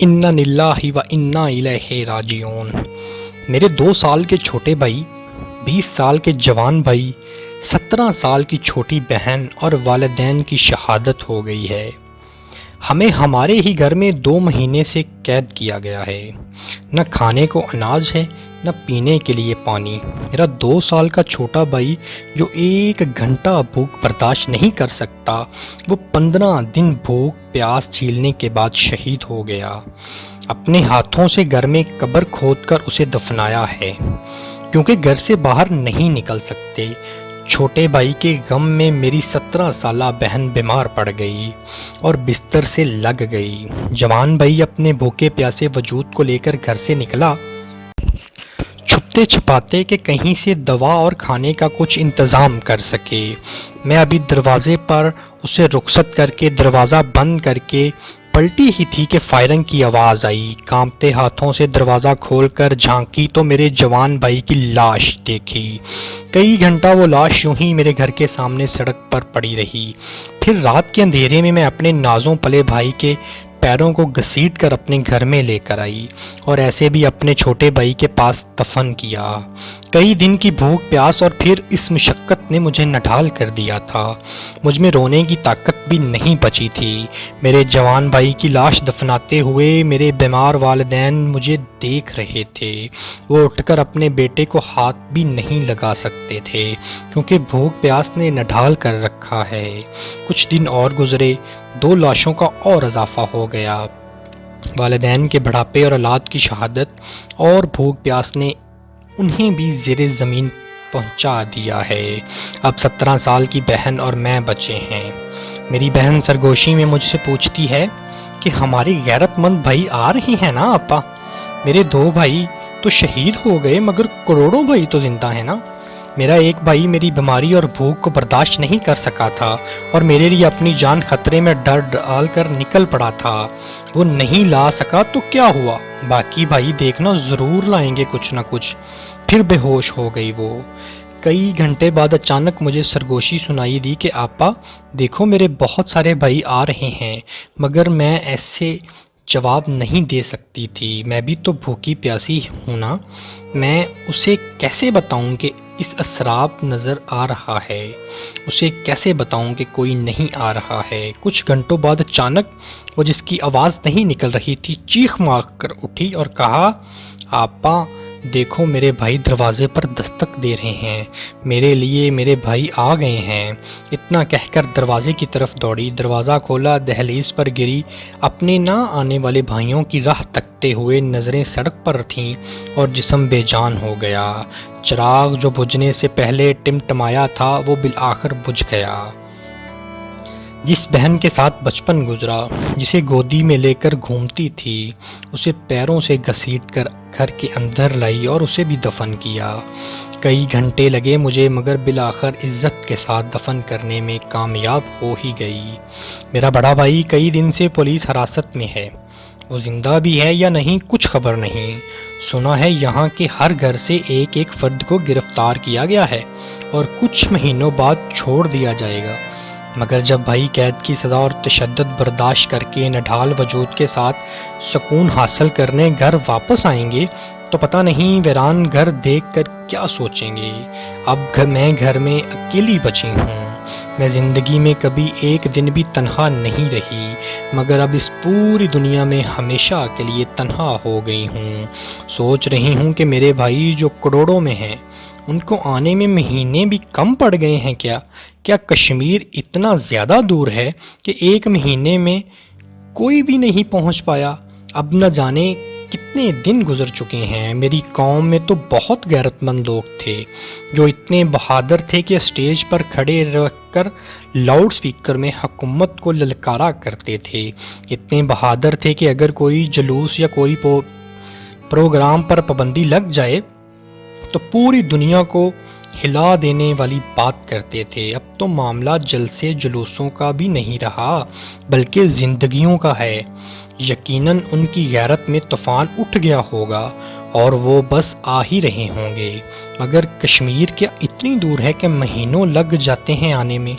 इन्ना लिल्लाहि व इन्ना इलैहि राजिऊन। मेरे 2 साल के छोटे भाई, 20 साल के जवान भाई, 17 साल की छोटी बहन और वालिदैन की शहादत हो गई है। हमें हमारे ही घर में 2 महीने से कैद किया गया है। न खाने को अनाज है, न पीने के लिए पानी। मेरा 2 साल का छोटा भाई जो 1 घंटा भूख बर्दाश्त नहीं कर सकता, वो 15 दिन भूख प्यास झेलने के बाद शहीद हो गया। अपने हाथों से घर में कब्र खोदकर उसे दफनाया है, क्योंकि घर से बाहर नहीं निकल सकते। छोटे भाई के गम में मेरी 17 साला बहन बीमार पड़ गई और बिस्तर से लग गई। जवान भाई अपने भूखे प्यासे वजूद को लेकर घर से निकला, छुपते छुपाते कि कहीं से दवा और खाने का कुछ इंतज़ाम कर सके। मैं अभी दरवाजे पर उसे रुखसत करके दरवाज़ा बंद करके पलटी ही थी कि फायरिंग की आवाज़ आई। कांपते हाथों से दरवाज़ा खोलकर झांकी तो मेरे जवान भाई की लाश देखी। कई घंटा वो लाश यूं ही मेरे घर के सामने सड़क पर पड़ी रही। फिर रात के अंधेरे में मैं अपने नाजों पले भाई के पैरों को घसीट कर अपने घर में लेकर आई और ऐसे भी अपने छोटे भाई के पास दफन किया। कई दिन की भूख प्यास और फिर इस मुशक्क़त ने मुझे नढाल कर दिया था। मुझ में रोने की ताकत भी नहीं बची थी। मेरे जवान भाई की लाश दफनाते हुए मेरे बीमार वालिदैन मुझे देख रहे थे। वो उठकर अपने बेटे को हाथ भी नहीं लगा सकते थे, क्योंकि भूख प्यास ने नढाल कर रखा है। कुछ दिन और गुजरे, 2 लाशों का और इजाफा हो गया। वालिदैन के बुढ़ापे और औलाद की शहादत और भूख प्यास ने उन्हें भी ज़ेरे ज़मीन पहुंचा दिया है। अब 17 साल की बहन और मैं बचे हैं। मेरी बहन सरगोशी में मुझसे पूछती है कि हमारे गैरतमंद भाई आ रहे हैं ना आपा। मेरे 2 भाई तो शहीद हो गए, मगर करोड़ों भाई तो जिंदा है ना। मेरा एक भाई मेरी बीमारी और भूख को बर्दाश्त नहीं कर सका था और मेरे लिए अपनी जान खतरे में डर डाल कर निकल पड़ा था। वो नहीं ला सका तो क्या हुआ, बाकी भाई देखना ज़रूर लाएंगे कुछ ना कुछ। फिर बेहोश हो गई वो। कई घंटे बाद अचानक मुझे सरगोशी सुनाई दी कि आपा देखो, मेरे बहुत सारे भाई आ रहे हैं। मगर मैं ऐसे जवाब नहीं दे सकती थी, मैं भी तो भूखी प्यासी हूँ ना। मैं उसे कैसे बताऊँ कि इस असराब नज़र आ रहा है, उसे कैसे बताऊँ कि कोई नहीं आ रहा है। कुछ घंटों बाद अचानक वो जिसकी आवाज़ नहीं निकल रही थी चीख मार कर उठी और कहा, आपा देखो, मेरे भाई दरवाजे पर दस्तक दे रहे हैं, मेरे लिए मेरे भाई आ गए हैं। इतना कहकर दरवाजे की तरफ दौड़ी, दरवाज़ा खोला, दहलीज पर गिरी। अपने ना आने वाले भाइयों की राह तकते हुए नज़रें सड़क पर थीं और जिस्म बेजान हो गया। चिराग जो बुझने से पहले टिमटिमाया था वो बिलआखिर बुझ गया। जिस बहन के साथ बचपन गुजरा, जिसे गोदी में लेकर घूमती थी, उसे पैरों से घसीट कर घर के अंदर लाई और उसे भी दफन किया। कई घंटे लगे मुझे, मगर बिलाखिर इज्जत के साथ दफन करने में कामयाब हो ही गई। मेरा बड़ा भाई कई दिन से पुलिस हिरासत में है। वो जिंदा भी है या नहीं कुछ खबर नहीं। सुना है यहाँ के हर घर से एक एक फर्द को गिरफ्तार किया गया है और कुछ महीनों बाद छोड़ दिया जाएगा। मगर जब भाई कैद की सज़ा और तशद्दुद बर्दाश्त करके नढाल वजूद के साथ सुकून हासिल करने घर वापस आएंगे तो पता नहीं वीरान घर देखकर क्या सोचेंगे। अब मैं घर में अकेली बची हूँ। मैं ज़िंदगी में कभी एक दिन भी तन्हा नहीं रही, मगर अब इस पूरी दुनिया में हमेशा के लिए तन्हा हो गई हूँ। सोच रही हूँ कि मेरे भाई जो करोड़ों में हैं, उनको आने में महीने भी कम पड़ गए हैं क्या? क्या कश्मीर इतना ज़्यादा दूर है कि 1 महीने में कोई भी नहीं पहुंच पाया? अब न जाने कितने दिन गुजर चुके हैं। मेरी कौम में तो बहुत गैरतमंद लोग थे जो इतने बहादुर थे कि स्टेज पर खड़े रहकर लाउड स्पीकर में हुकूमत को ललकारा करते थे। इतने बहादुर थे कि अगर कोई जुलूस या कोई प्रोग्राम पर पाबंदी लग जाए तो पूरी दुनिया को हिला देने वाली बात करते थे। अब तो मामला जलसे जुलूसों का भी नहीं रहा, बल्कि ज़िंदगियों का है। यकीनन उनकी गैरत में तूफ़ान उठ गया होगा और वो बस आ ही रहे होंगे। मगर कश्मीर क्या इतनी दूर है कि महीनों लग जाते हैं आने में?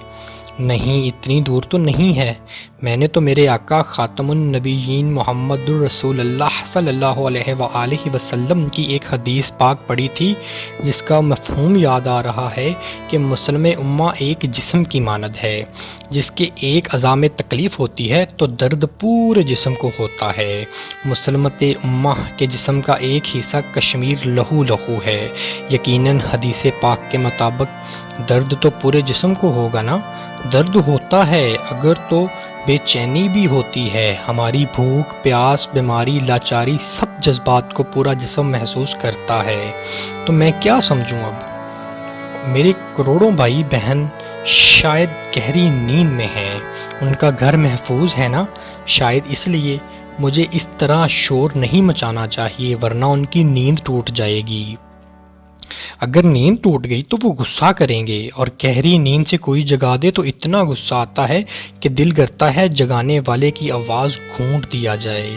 نہیں، اتنی دور تو نہیں ہے۔ میں نے تو میرے آقا خاتم النبیین محمد الرسول اللہ صلی اللہ علیہ وآلہ وسلم کی ایک حدیث پاک پڑھی تھی، جس کا مفہوم یاد آ رہا ہے کہ مسلم امہ ایک جسم کی مانند ہے، جس کے ایک اعضاء میں تکلیف ہوتی ہے تو درد پورے جسم کو ہوتا ہے۔ مسلمت امہ کے جسم کا ایک حصہ کشمیر لہو لہو ہے۔ یقیناً حدیث پاک کے مطابق درد تو پورے جسم کو ہوگا نا؟ درد ہوتا ہے اگر تو بے چینی بھی ہوتی ہے۔ ہماری بھوک، پیاس، بیماری، لاچاری، سب جذبات کو پورا جسم محسوس کرتا ہے۔ تو میں کیا سمجھوں اب؟ میرے کروڑوں بھائی بہن شاید گہری نیند میں ہیں، ان کا گھر محفوظ ہے نا؟ شاید اس لیے مجھے اس طرح شور نہیں مچانا چاہیے، ورنہ ان کی نیند ٹوٹ جائے گی۔ اگر نیند ٹوٹ گئی تو وہ غصہ کریں گے، اور گہری نیند سے کوئی جگا دے تو اتنا غصہ آتا ہے کہ دل کرتا ہے جگانے والے کی آواز گھونٹ دیا جائے۔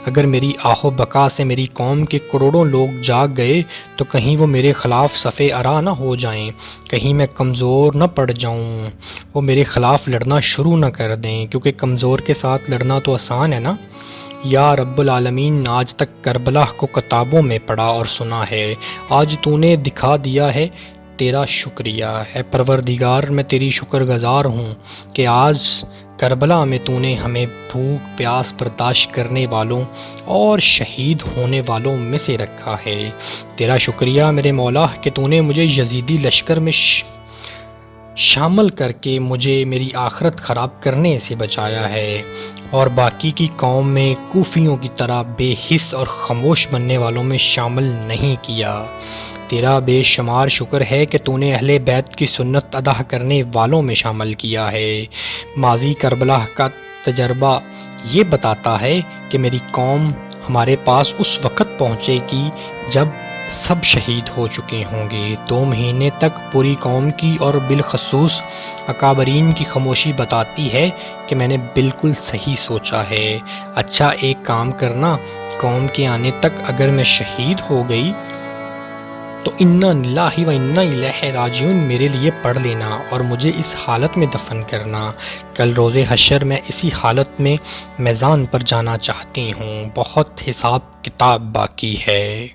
اگر میری آہ و بکا سے میری قوم کے کروڑوں لوگ جاگ گئے تو کہیں وہ میرے خلاف صف آرا نہ ہو جائیں، کہیں میں کمزور نہ پڑ جاؤں، وہ میرے خلاف لڑنا شروع نہ کر دیں، کیونکہ کمزور کے ساتھ لڑنا تو آسان ہے نا۔ یا رب العالمین، آج تک کربلا کو کتابوں میں پڑھا اور سنا ہے، آج تو نے دکھا دیا ہے، تیرا شکریہ ہے پروردگار۔ میں تیری شکر گزار ہوں کہ آج کربلا میں تو نے ہمیں بھوک پیاس برداشت کرنے والوں اور شہید ہونے والوں میں سے رکھا ہے۔ تیرا شکریہ میرے مولا کہ تو نے مجھے یزیدی لشکر میں شامل کر کے مجھے میری آخرت خراب کرنے سے بچایا ہے، اور باقی کی قوم میں کوفیوں کی طرح بے حس اور خاموش بننے والوں میں شامل نہیں کیا۔ تیرا بے شمار شکر ہے کہ تو نے اہل بیت کی سنت ادا کرنے والوں میں شامل کیا ہے۔ ماضی کربلا کا تجربہ یہ بتاتا ہے کہ میری قوم ہمارے پاس اس وقت پہنچے گی جب سب شہید ہو چکے ہوں گے۔ 2 مہینے تک پوری قوم کی اور بالخصوص اکابرین کی خاموشی بتاتی ہے کہ میں نے بالکل صحیح سوچا ہے۔ اچھا ایک کام کرنا، قوم کے آنے تک اگر میں شہید ہو گئی تو انا للہ و انا الیہ راجعون میرے لیے پڑھ لینا اور مجھے اس حالت میں دفن کرنا۔ کل روز حشر میں اسی حالت میں میزان پر جانا چاہتی ہوں، بہت حساب کتاب باقی ہے۔